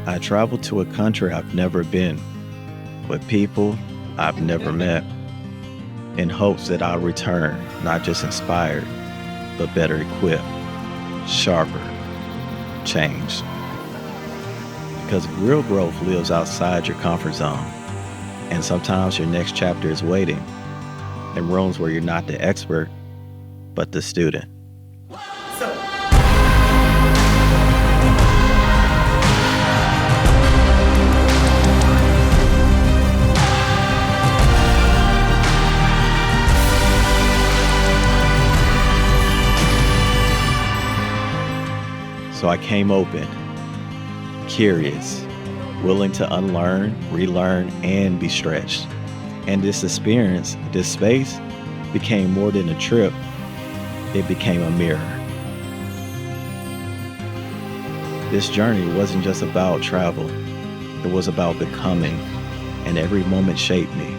I traveled to a country I've never been, with people I've never met, in hopes that I'll return not just inspired, but better equipped, sharper, changed. Because real growth lives outside your comfort zone, and sometimes your next chapter is waiting in rooms where you're not the expert, but the student. So I came open, curious, willing to unlearn, relearn, and be stretched. And this experience, this space, became more than a trip. It became a mirror. This journey wasn't just about travel. It was about becoming, and every moment shaped me.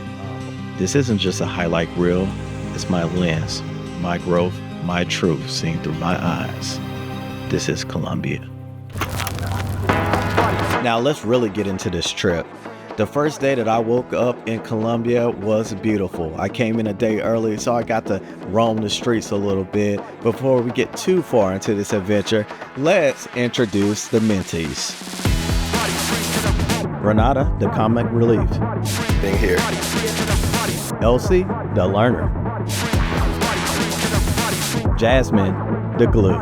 This isn't just a highlight reel. It's my lens, my growth, my truth seen through my eyes. This is Colombia. Now let's really get into this trip. The first day that I woke up in Colombia was beautiful. I came in a day early, so I got to roam the streets a little bit. Before we get too far into this adventure, let's introduce the mentees. Renata, the comic relief. Being here. Elsie, the learner. Jasmine, the glue.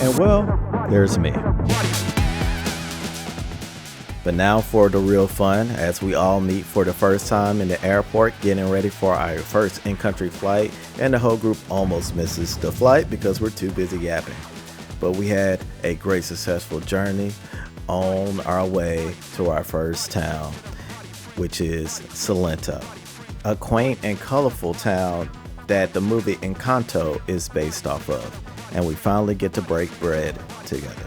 And well, there's me. But now for the real fun, as we all meet for the first time in the airport, getting ready for our first in-country flight, and the whole group almost misses the flight because we're too busy yapping. But we had a great successful journey on our way to our first town, which is Salento, a quaint and colorful town that the movie Encanto is based off of. And we finally get to break bread together.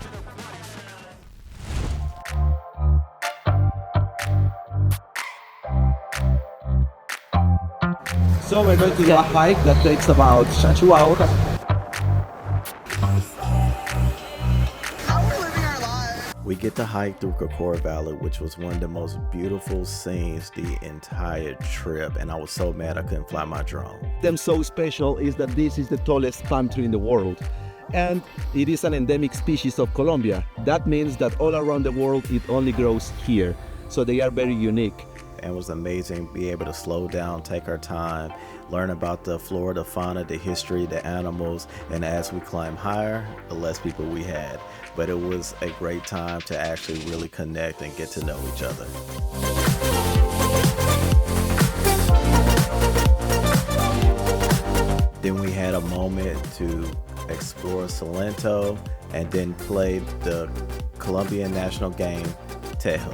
So we're going to do a hike that takes about 2 hours. We get to hike through Kokora Valley, which was one of the most beautiful scenes the entire trip, and I was so mad I couldn't fly my drone. What's so special is that this is the tallest palm tree in the world, and it is an endemic species of Colombia. That means that all around the world it only grows here, so they are very unique. And it was amazing be able to slow down, take our time, learn about the flora, the fauna, the history, the animals, and as we climb higher, the less people we had. But it was a great time to actually really connect and get to know each other. Then we had a moment to explore Salento and then play the Colombian national game, Tejo.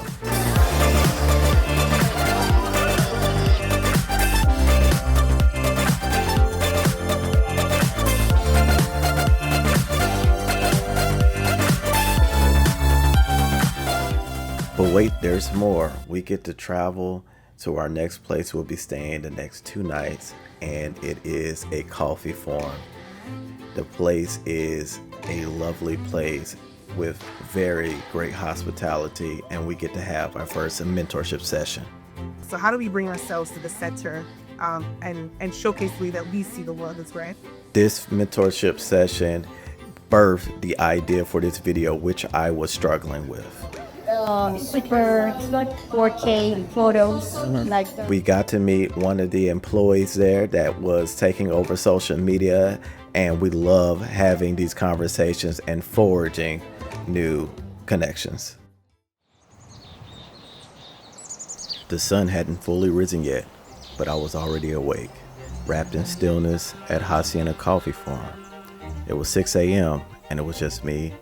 But wait, there's more. We get to travel to our next place. We'll be staying the next 2 nights, and it is a coffee farm. The place is a lovely place with very great hospitality, and we get to have our first mentorship session. So how do we bring ourselves to the center and showcase the way that we see the world as right? This mentorship session birthed the idea for this video, which I was struggling with. Super 4K photos. We got to meet one of the employees there that was taking over social media, and we love having these conversations and forging new connections. The sun hadn't fully risen yet, but I was already awake, wrapped in stillness at Hacienda Coffee Farm. It was 6 a.m. and it was just me,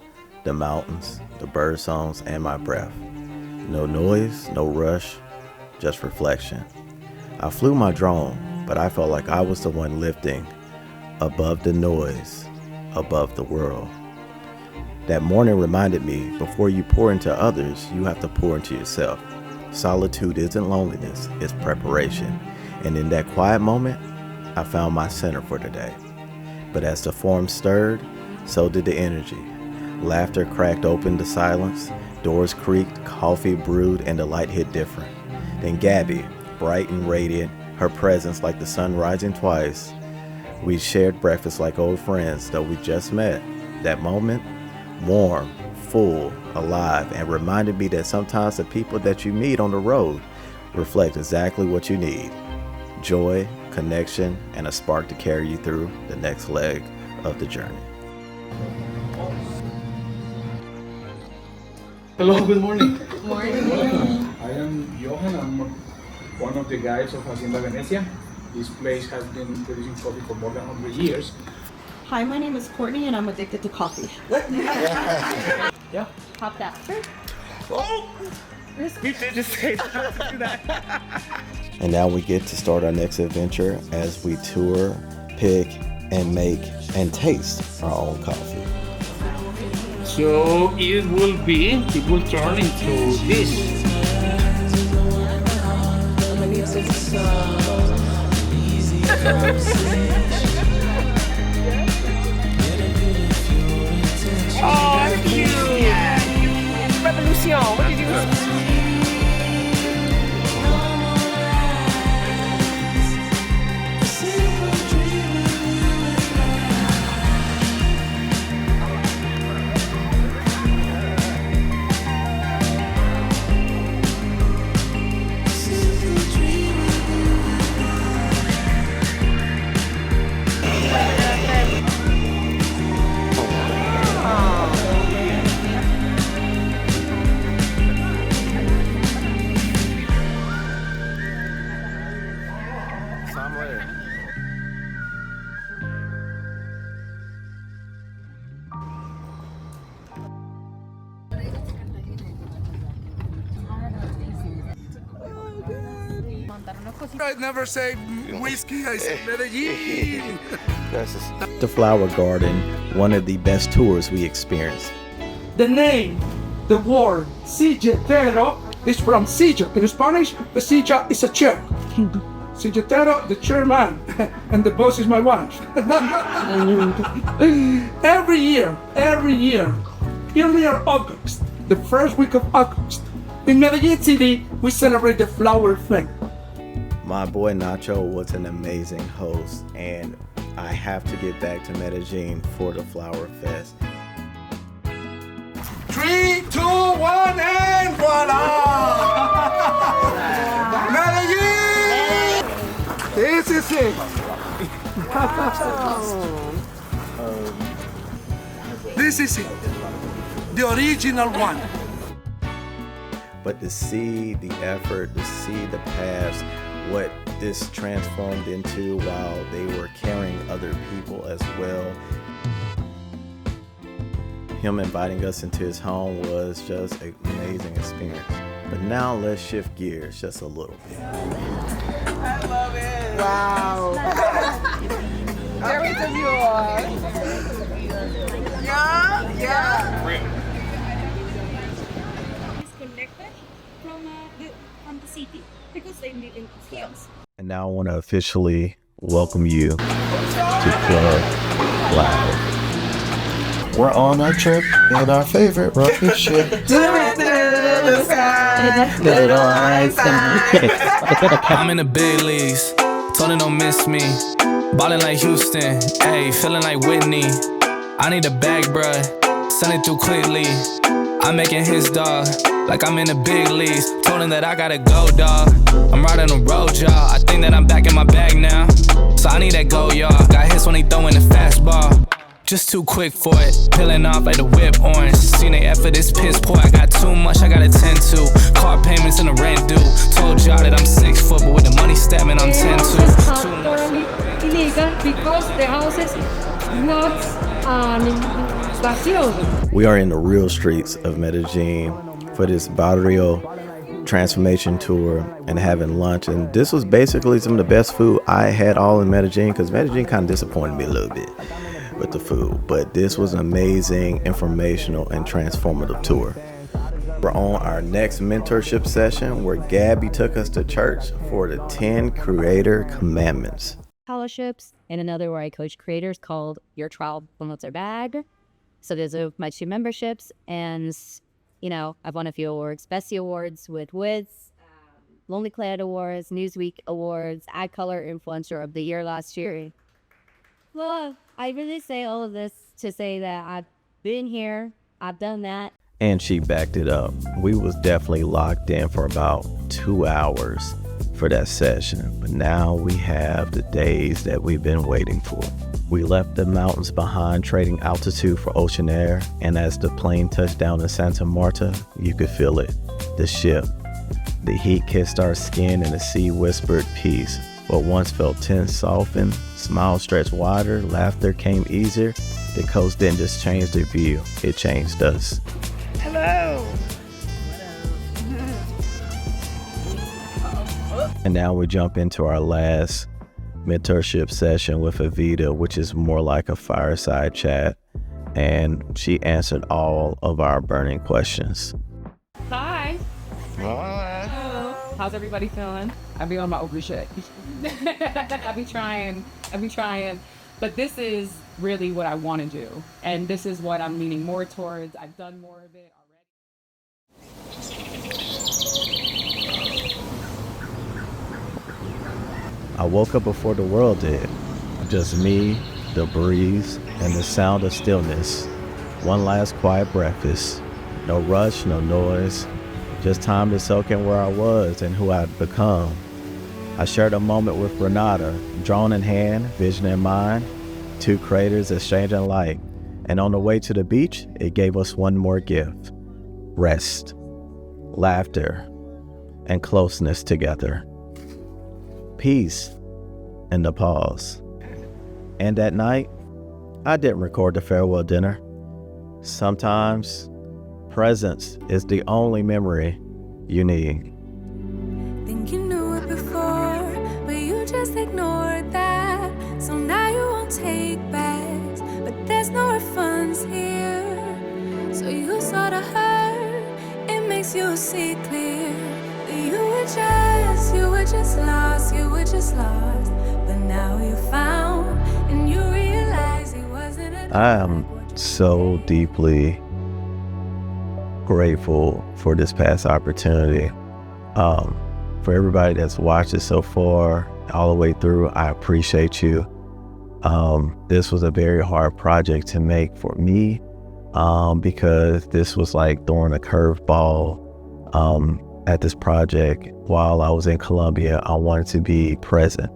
the mountains, the bird songs, and my breath. No noise, no rush, just reflection. I flew my drone, but I felt like I was the one lifting above the noise, above the world. That morning reminded me, before you pour into others, you have to pour into yourself. Solitude isn't loneliness, it's preparation. And in that quiet moment, I found my center for the day. But as the form stirred, so did the energy. Laughter cracked open the silence, doors creaked, coffee brewed, and the light hit different. Then Gabby, bright and radiant, her presence like the sun rising twice. We shared breakfast like old friends, though we just met. That moment, warm, full, alive, and reminded me that sometimes the people that you meet on the road reflect exactly what you need. Joy, connection, and a spark to carry you through the next leg of the journey. Hello, good morning. Good morning. I am Johan. I'm one of the guys of Hacienda Venecia. This place has been producing coffee for more than 100 years. Hi, my name is Courtney and I'm addicted to coffee. Yeah. Pop after? You did just say that. And now we get to start our next adventure as we tour, pick, and make and taste our own coffee. So it will turn into this. Oh, cute. Revolution. What did you do? I never say whiskey, I say Medellín. The Flower Garden, one of the best tours we experienced. The name, the word, silletero, is from silla. In Spanish, the silla is a chair. Silletero, the chairman, and the boss is my wife. Every year, early August, the first week of August, in Medellín City, we celebrate the Flower Fest. My boy Nacho was an amazing host, and I have to get back to Medellín for the Flower Fest. 3, 2, 1, and voila! Medellín! This is it. This is it. The original one. But to see the effort, to see the past, what this transformed into while they were carrying other people as well. Him inviting us into his home was just an amazing experience. But now let's shift gears just a little bit. I love it. Wow. Everything you are. Yeah. Disconnected from the city because they live in hills. And now I want to officially welcome you to Club Live. We're on our trip in our favorite rocket ship. I'm in the big leagues, told her don't miss me. Ballin' like Houston, ayy, feeling like Whitney. I need a bag, bruh, send it through quickly. I'm making his dog, like I'm in the big leagues. Told him that I gotta go, dog. I'm riding the road, y'all. I think that I'm back in my bag now. So I need that go, y'all. Got hits when he throwin' the fastball. Just too quick for it, peeling off like the whip orange. Seen they effort, this piss poor. I got too much, I gotta tend to. Car payments and the rent due. Told y'all that I'm 6 foot, but with the money stabbing, I'm 10 too. Totally illegal because the house is not vacío. We are in the real streets of Medellin for this barrio transformation tour and having lunch. And this was basically some of the best food I had all in Medellin, because Medellin kind of disappointed me a little bit with the food. But this was an amazing, informational, and transformative tour. We're on our next mentorship session where Gabby took us to church for the 10 Creator Commandments. Scholarships, and another where I coach creators called Your Trial Promotes Our Bag. So those are my 2 memberships. And, you know, I've won a few awards. Bestie Awards with Wiz, Lonely Clad Awards, Newsweek Awards, Eye Color Influencer of the Year last year. Well, I really say all of this to say that I've been here, I've done that. And she backed it up. We was definitely locked in for about 2 hours for that session, but now we have the days that we've been waiting for. We left the mountains behind, trading altitude for ocean air, and as the plane touched down in Santa Marta, you could feel it, the ship. The heat kissed our skin and the sea whispered peace. What once felt tense softened, smiles stretched wider, laughter came easier. The coast didn't just change the view, it changed us. Hello. And now we jump into our last mentorship session with Evita, which is more like a fireside chat. And she answered all of our burning questions. Hi. Hi. Hello. How's everybody feeling? I be on my ogre shit. I be trying. But this is really what I want to do. And this is what I'm leaning more towards. I've done more of it already. I woke up before the world did. Just me, the breeze, and the sound of stillness. One last quiet breakfast. No rush, no noise. Just time to soak in where I was and who I'd become. I shared a moment with Renata, drone in hand, vision in mind. 2 creators exchanging light. And on the way to the beach, it gave us one more gift. Rest, laughter, and closeness together. Peace in the pause. And that night, I didn't record the farewell dinner. Sometimes, presence is the only memory you need. Think you knew it before, but you just ignored that. So now you won't take backs, but there's no refunds here. So you saw the hurt, it makes you see clear that you were just lost, but now you found and you realize it wasn't a I am so deeply grateful for this past opportunity. For everybody that's watched it so far, all the way through, I appreciate you. This was a very hard project to make for me, because this was like throwing a curveball at this project. While I was in Colombia, I wanted to be present,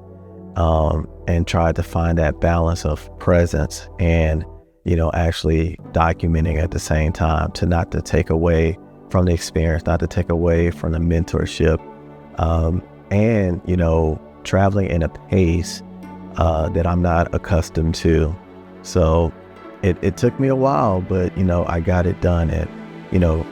and tried to find that balance of presence and, you know, actually documenting at the same time, to not to take away from the experience, not to take away from the mentorship, and, you know, traveling in a pace that I'm not accustomed to. So it took me a while, but, you know, I got it done. And, you know,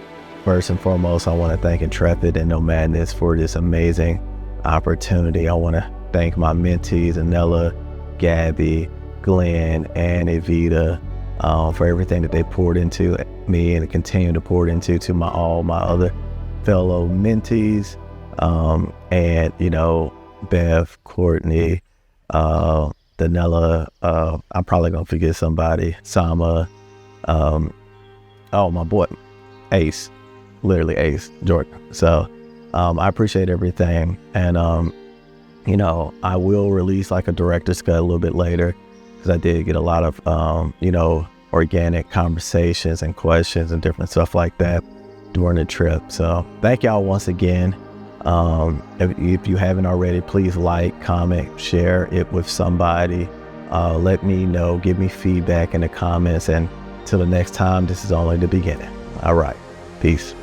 first and foremost, I want to thank Intrepid and No Madness for this amazing opportunity. I want to thank my mentees, Anella, Gabby, Glenn, and Evita, for everything that they poured into me and continue to pour into all my other fellow mentees, and, you know, Bev, Courtney, Danella, I'm probably gonna forget somebody, Sama, oh, my boy, Ace, literally Ace, Jordan. So I appreciate everything. And, you know, I will release like a director's cut a little bit later, because I did get a lot of, you know, organic conversations and questions and different stuff like that during the trip. So thank y'all once again. If you haven't already, please like, comment, share it with somebody. Let me know, give me feedback in the comments. And till the next time, this is only the beginning. All right, peace.